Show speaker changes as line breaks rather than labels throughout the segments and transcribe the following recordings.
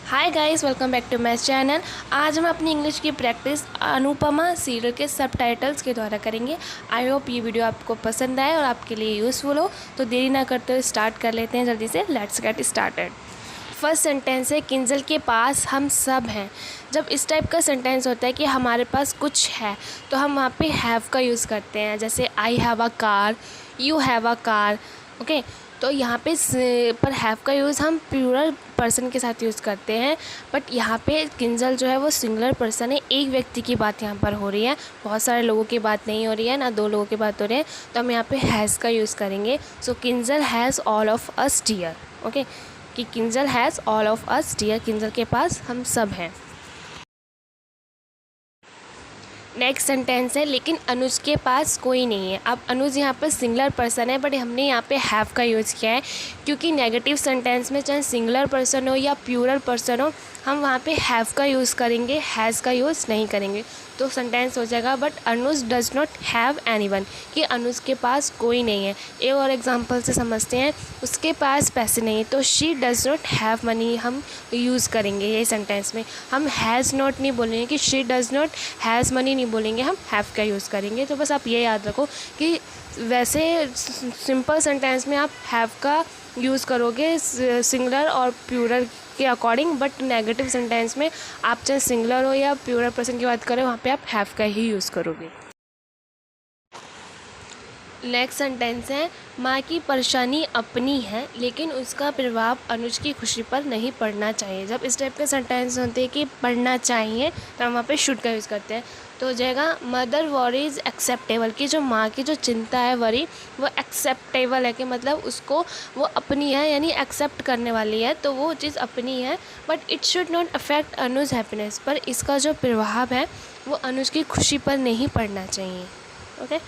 Hi guys, welcome back to my channel. आज हम अपनी इंग्लिश की प्रैक्टिस अनुपमा सीरियल के सबटाइटल्स के द्वारा करेंगे। आई होप ये वीडियो आपको पसंद आए और आपके लिए यूज़फुल हो। तो देरी ना करते हुए स्टार्ट कर लेते हैं जल्दी से। Let's get started. First sentence है, किंजल के पास हम सब हैं। जब इस टाइप का सेंटेंस होता है कि हमारे पास कुछ है, तो हम वहाँ पे हैव का यूज़ करते हैं। जैसे I have a car, you have a car. Okay, तो यहाँ पे पर हैव का यूज़ हम प्लूरल पर्सन के साथ यूज़ करते हैं। बट यहाँ पे किंजल जो है वो सिंगुलर पर्सन है, एक व्यक्ति की बात यहाँ पर हो रही है, बहुत सारे लोगों की बात नहीं हो रही है, ना दो लोगों की बात हो रही है। तो हम यहाँ पे हैज़ का यूज़ करेंगे। So Kinjal has all of us dear. Okay, कि Kinjal has all of us dear, Kinjal के पास हम सब हैं। नेक्स्ट सेंटेंस है, लेकिन अनुज के पास कोई नहीं है। अब अनुज यहाँ पर सिंगुलर पर्सन है, बट हमने यहाँ पे हैव का यूज़ किया है, क्योंकि नेगेटिव सेंटेंस में चाहे सिंगुलर पर्सन हो या प्लूरल पर्सन हो, हम वहाँ पे हैव का यूज़ करेंगे, हैज़ का यूज़ नहीं करेंगे। तो सेंटेंस हो जाएगा, but Anuj does not have anyone, कि अनुज के पास कोई नहीं है। एक और एग्जांपल से समझते हैं, उसके पास पैसे नहीं है, तो she does not have money हम यूज़ करेंगे ये सेंटेंस में। हम हैज़ नॉट नहीं बोलेंगे, कि she does not has money नहीं बोलेंगे, हम हैव का यूज़ करेंगे। तो बस आप ये याद रखो कि वैसे सिंपल सेंटेंस में आप हैव का यूज़ करोगे सिंगुलर और प्लूरल के अकॉर्डिंग, बट नेगेटिव सेंटेंस में आप चाहे सिंगुलर हो या प्लूरल पर्सन की बात करें, वहाँ पे आप हैव का ही यूज़ करोगे। नेक्स्ट सेंटेंस है, माँ की परेशानी अपनी है, लेकिन उसका प्रभाव अनुज की खुशी पर नहीं पड़ना चाहिए। जब इस टाइप के सेंटेंस होते हैं कि पढ़ना चाहिए, तो हम वहाँ पे शुड का यूज़ करते हैं। तो हो जाएगा, मदर वरी इज़ एक्सेप्टेबल, कि जो माँ की जो चिंता है, वरी, वो एक्सेप्टेबल है, कि मतलब उसको वो अपनी है, यानी एक्सेप्ट करने वाली है, तो वो चीज़ अपनी है। But it should not affect Anuj happiness, पर इसका जो प्रभाव है वो अनुज की खुशी पर नहीं पड़ना चाहिए। ओके,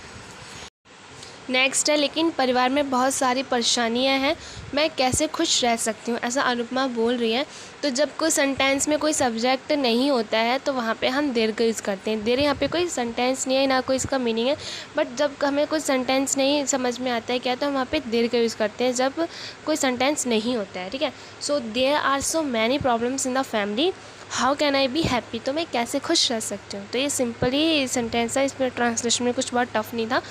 नेक्स्ट है, लेकिन परिवार में बहुत सारी परेशानियां हैं, मैं कैसे खुश रह सकती हूँ, ऐसा अनुपमा बोल रही है। तो जब कोई सेंटेंस में कोई सब्जेक्ट नहीं होता है, तो वहाँ पे हम देर का यूज़ करते हैं। देर यहाँ पे कोई सेंटेंस नहीं है, ना कोई इसका मीनिंग है, बट जब हमें कोई सेंटेंस नहीं समझ में आता है क्या, तो हम वहाँ पे देर का यूज़ करते हैं जब कोई सेंटेंस नहीं होता है। ठीक है, so there are so many problems in the family, how can I be happy, तो मैं कैसे खुश रह सकती हूँ। तो ये सिंपली सेंटेंस है, इसमें ट्रांसलेशन में कुछ बहुत टफ नहीं था।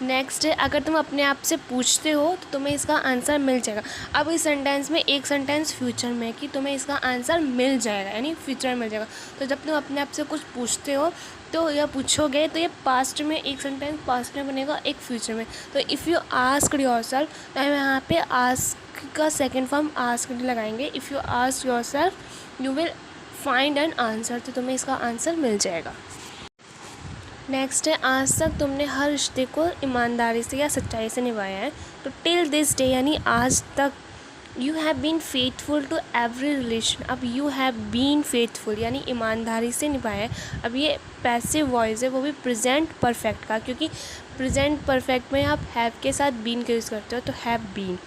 नेक्स्ट है, अगर तुम अपने आप से पूछते हो तो तुम्हें इसका आंसर मिल जाएगा। अब इस सेंटेंस में एक सेंटेंस फ्यूचर में, कि तुम्हें इसका आंसर मिल जाएगा, यानी फ्यूचर में मिल जाएगा। तो जब तुम अपने आप से कुछ पूछते हो तो या पूछोगे, तो ये पास्ट में एक सेंटेंस पास्ट में बनेगा, एक फ्यूचर में। तो इफ़ यू आस्क्ड योरसेल्फ, तो हम यहाँ पे आस्क का सेकेंड फॉर्म आस्क्ड लगाएंगे। If you ask yourself you will find an answer, तो तुम्हें इसका आंसर मिल जाएगा। नेक्स्ट है, आज तक तुमने हर रिश्ते को ईमानदारी से या सच्चाई से निभाया है। तो टिल दिस डे, यानी आज तक, you have been faithful to every relation. अब यू हैव बीन फेथफुल यानी ईमानदारी से निभाया है। अब ये पैसिव वॉइस है, वो भी प्रेजेंट परफेक्ट का, क्योंकि प्रेजेंट परफेक्ट में आप हैव के साथ बीन का यूज़ करते हो, तो हैव बीन।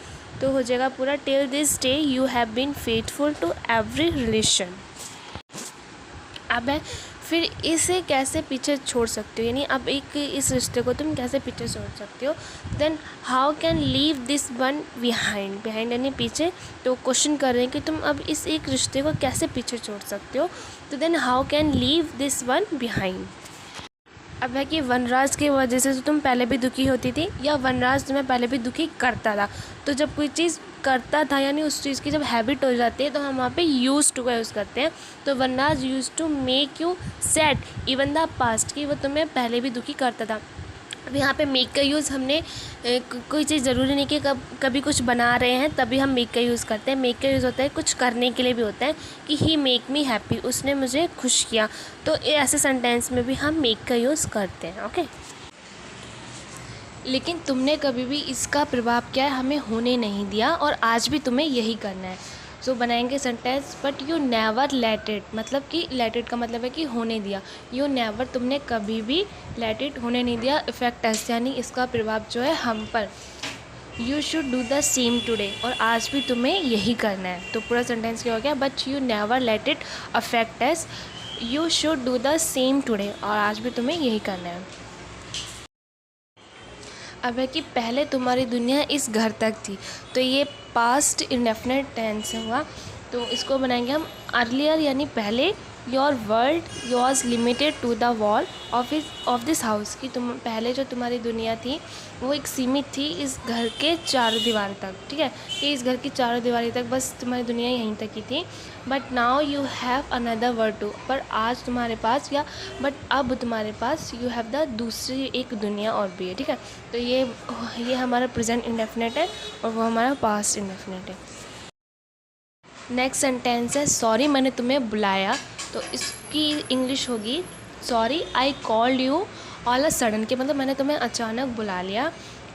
तो हो जाएगा पूरा, till this day you have been faithful to every relation. अब है, फिर इसे कैसे पीछे छोड़ सकते हो, यानी अब एक इस रिश्ते को तुम कैसे पीछे छोड़ सकते हो। Then how can leave this one behind, behind यानी पीछे। तो क्वेश्चन कर रहे हैं कि तुम अब इस एक रिश्ते को कैसे पीछे छोड़ सकते हो। तो then how can leave this one behind. अब है कि वनराज की वजह से तो तुम पहले भी दुखी होती थी, या वनराज तुम्हें पहले भी दुखी करता था। तो जब कोई चीज़ करता था, यानी उस चीज़ की जब हैबिट हो जाती है, तो हम वहाँ पे यूज टू का यूज़ करते हैं। तो Vanraj use to make you sad even the past, की वो तुम्हें पहले भी दुखी करता था। अब यहाँ पे मेक का यूज़ हमने कोई चीज़ ज़रूरी नहीं कि कभी कुछ बना रहे हैं तभी हम मेक का यूज़ करते हैं। मेक का यूज़ होता है कुछ करने के लिए भी होता है, कि ही मेक मी हैप्पी, उसने मुझे खुश किया। तो ऐसे सेंटेंस में भी हम मेक का यूज़ करते हैं। ओके, लेकिन तुमने कभी भी इसका प्रभाव क्या है हमें होने नहीं दिया, और आज भी तुम्हें यही करना है। सो बनाएंगे sentence, but you never let it, मतलब कि लेट इट का मतलब है कि होने दिया। यू नेवर, तुमने कभी भी, लेट इट होने नहीं दिया, इफेक्ट एस, यानी इसका प्रभाव जो है हम पर। You should do the same today, और आज भी तुम्हें यही करना है। तो पूरा सेंटेंस क्या हो गया, but you never let it affect S, you should do the same today, और आज भी तुम्हें यही करना है। अब है कि पहले तुम्हारी दुनिया इस घर तक थी। तो ये पास्ट इंडेफिनिट टेंस हुआ। तो इसको बनाएंगे हम अर्लियर यानी पहले। Your world was limited to the wall of this house, कि तुम पहले जो तुम्हारी दुनिया थी वो एक सीमित थी इस घर के चारों दीवार तक, ठीक है, कि इस घर की चारों दीवारी तक बस तुम्हारी दुनिया यहीं तक की थी। But now you have another world too, पर आज तुम्हारे पास या बट अब तुम्हारे पास यू हैव द दूसरी एक दुनिया और भी है, ठीक है। तो ये हमारा प्रेजेंट इंडेफिनिट है और वो हमारा पास्ट इंडेफिनिट है। नेक्स्ट सेंटेंस है सॉरी मैंने तुम्हें बुलाया, तो इसकी इंग्लिश होगी sorry I called you all a sudden, कि मतलब मैंने तुम्हें अचानक बुला लिया।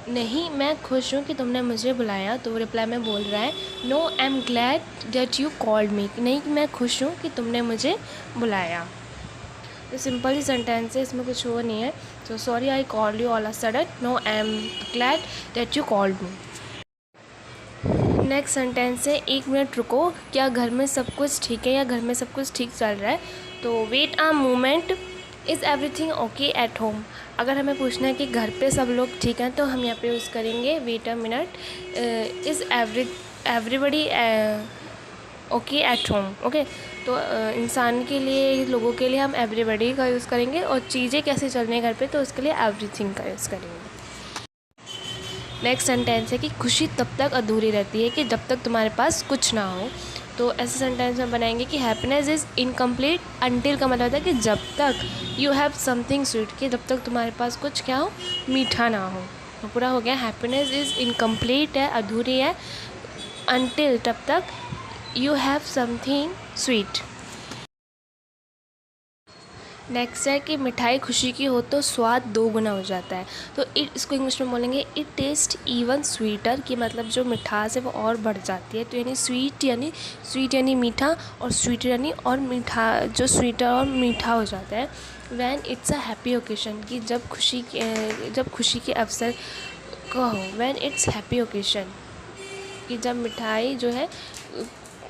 नहीं मैं खुश हूँ कि तुमने मुझे बुलाया, तो रिप्लाई में बोल रहा है no I am glad that you called me, नहीं मैं खुश हूँ कि तुमने मुझे बुलाया। तो सिंपल ही सेंटेंस है, इसमें कुछ वो नहीं है। तो sorry I called you all a sudden, no I am glad that you called me. Next sentence है 1 मिनट रुको, क्या घर में सब कुछ ठीक है या घर में सब कुछ ठीक चल रहा है। तो wait a moment, is everything okay at home. अगर हमें पूछना है कि घर पे सब लोग ठीक हैं तो हम यहाँ पे यूज़ करेंगे wait a minute, is everybody okay at home. Okay, तो इंसान के लिए, लोगों के लिए हम एवरीबडी का यूज़ करेंगे, और चीज़ें कैसे चल रही हैं घर पे तो उसके लिए एवरीथिंग का यूज़ करेंगे। नेक्स्ट सेंटेंस है कि खुशी तब तक अधूरी रहती है कि जब तक तुम्हारे पास कुछ ना हो। तो ऐसे सेंटेंस में बनाएंगे कि हैप्पीनेस इज़ इनकम्प्लीट अनटिल, का मतलब होता है कि जब तक यू हैव समथिंग स्वीट, कि जब तक तुम्हारे पास कुछ क्या हो, मीठा ना हो। तो पूरा हो गया, हैप्पीनेस इज़ इनकम्प्लीट है, अधूरी है, अनटिल तब तक you have something sweet. Next है कि मिठाई खुशी की हो तो स्वाद 2 गुना हो जाता है। तो इसको इंग्लिश में बोलेंगे इट टेस्ट इवन स्वीटर, कि मतलब जो मिठास है वो और बढ़ जाती है। तो यानी स्वीट यानी मीठा, और स्वीटर यानी और मीठा, जो स्वीटर और मीठा हो जाता है। When it's a happy occasion, कि जब खुशी के अवसर का हो। वैन इट्स हैप्पी ओकेशन, कि जब मिठाई जो है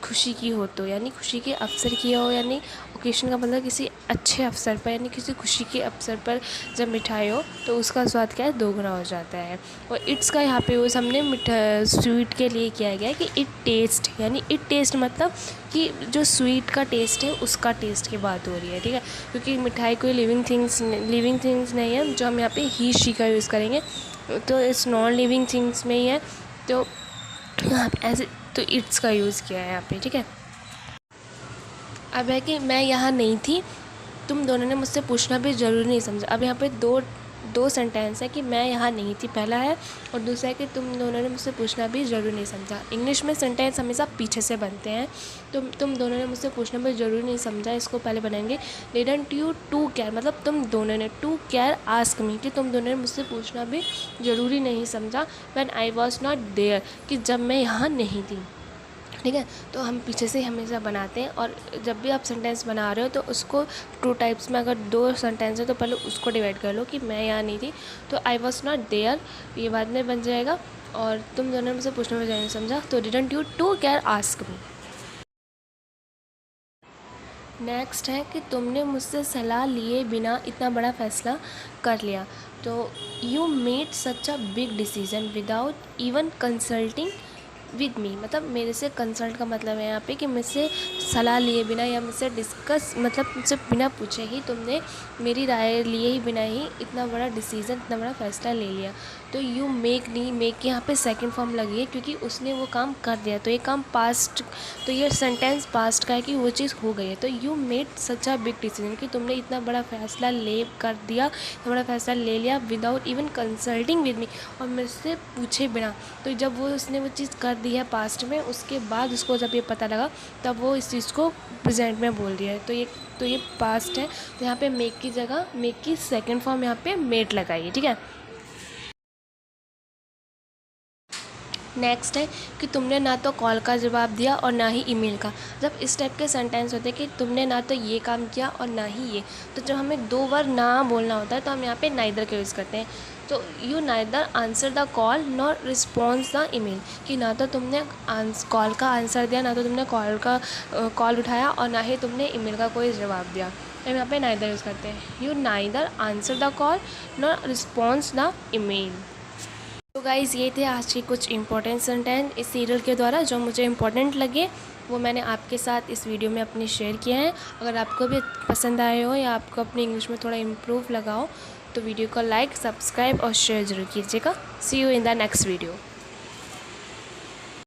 खुशी की हो, तो यानी खुशी के अवसर की हो, यानी ओकेशन का मतलब किसी अच्छे अवसर पर, यानी किसी खुशी के अवसर पर जब मिठाई हो तो उसका स्वाद क्या है, 2 गुना हो जाता है। और इट्स का यहाँ पे यूज़ हमने स्वीट के लिए किया गया है कि इट टेस्ट, यानी इट टेस्ट मतलब कि जो स्वीट का टेस्ट है उसका टेस्ट की बात हो रही है, ठीक है, क्योंकि मिठाई कोई लिविंग थिंग्स नहीं है जो हम यहाँ पे ही शी का यूज़ करेंगे, तो इस नॉन लिविंग थिंग्स में ही है। तो यहाँ ऐसे तो इट्स का यूज़ किया है यहाँ पे, ठीक है। अब है कि मैं यहाँ नहीं थी, तुम दोनों ने मुझसे पूछना भी ज़रूरी नहीं समझा। अब यहाँ पे दो सेंटेंस है कि मैं यहाँ नहीं थी पहला है, और दूसरा है कि तुम दोनों ने मुझसे पूछना भी ज़रूरी नहीं समझा। इंग्लिश में सेंटेंस हमेशा पीछे से बनते हैं, तो तुम दोनों ने मुझसे पूछना भी ज़रूरी नहीं समझा, इसको पहले बनाएंगे डिडंट यू टू केयर, मतलब तुम दोनों ने टू केयर आस्क मी, कि तुम दोनों ने मुझसे पूछना भी ज़रूरी नहीं समझा। When I was not there, कि जब मैं यहाँ नहीं थी, ठीक है। तो हम पीछे से हमेशा बनाते हैं, और जब भी आप सेंटेंस बना रहे हो तो उसको 2 टाइप्स में, अगर 2 सेंटेंस है तो पहले उसको डिवाइड कर लो कि मैं यहाँ नहीं थी, तो आई वॉज नॉट देयर ये बाद में बन जाएगा, और तुम दोनों ने मुझसे पूछने में नहीं समझा तो didn't you to care ask me. Next है कि तुमने मुझसे सलाह लिए बिना इतना बड़ा फ़ैसला कर लिया। तो you made such a big decision without even consulting with me, मतलब मेरे से कंसल्ट का मतलब है यहाँ पे कि मुझसे सलाह लिए बिना या मुझसे डिस्कस, मतलब मुझसे बिना पूछे ही तुमने मेरी राय लिए ही बिना ही इतना बड़ा डिसीज़न, इतना बड़ा फ़ैसला ले लिया। तो यू मेक नहीं, मेक के यहाँ पे सेकंड फॉर्म लगी है क्योंकि उसने वो काम कर दिया, तो ये काम पास्ट, तो ये सेंटेंस पास्ट का है कि वो चीज़ हो गई है। तो you made such a big decision, कि तुमने इतना बड़ा फ़ैसला इतना बड़ा फ़ैसला ले लिया without even consulting with me, और मुझसे पूछे बिना। तो जब उसने वो चीज़ कर दी है पास्ट में, उसके बाद उसको जब ये पता लगा तब वो इस चीज़ को प्रेजेंट में बोल रही है। तो ये पास्ट है, तो यहाँ पे मेक की जगह मेक की सेकंड फॉर्म यहाँ पे मेड लगाइए, ठीक है। नेक्स्ट है कि तुमने ना तो कॉल का जवाब दिया और ना ही ईमेल का। जब इस टाइप के सेंटेंस होते हैं कि तुमने ना तो ये काम किया और ना ही ये, तो जब हमें 2 बार ना बोलना होता है तो हम यहाँ पे नाइदर का यूज़ करते हैं। तो you neither answer the call nor response the email, कि ना तो तुमने कॉल का आंसर दिया, ना तो तुमने कॉल उठाया, और ना ही तुमने ईमेल का कोई जवाब दिया। हम यहाँ पे नाइदर यूज़ करते हैं। You neither answer the call nor response the email. तो गाइज़ ये थे आज के कुछ इंपॉर्टेंट सेंटेंस इस सीरियल के द्वारा जो मुझे इंपॉर्टेंट लगे, वो मैंने आपके साथ इस वीडियो में अपने शेयर किए हैं। अगर आपको भी पसंद आए हो या आपको अपनी इंग्लिश में थोड़ा इम्प्रूव लगा हो तो वीडियो को लाइक, सब्सक्राइब और शेयर ज़रूर कीजिएगा। See you in the next video.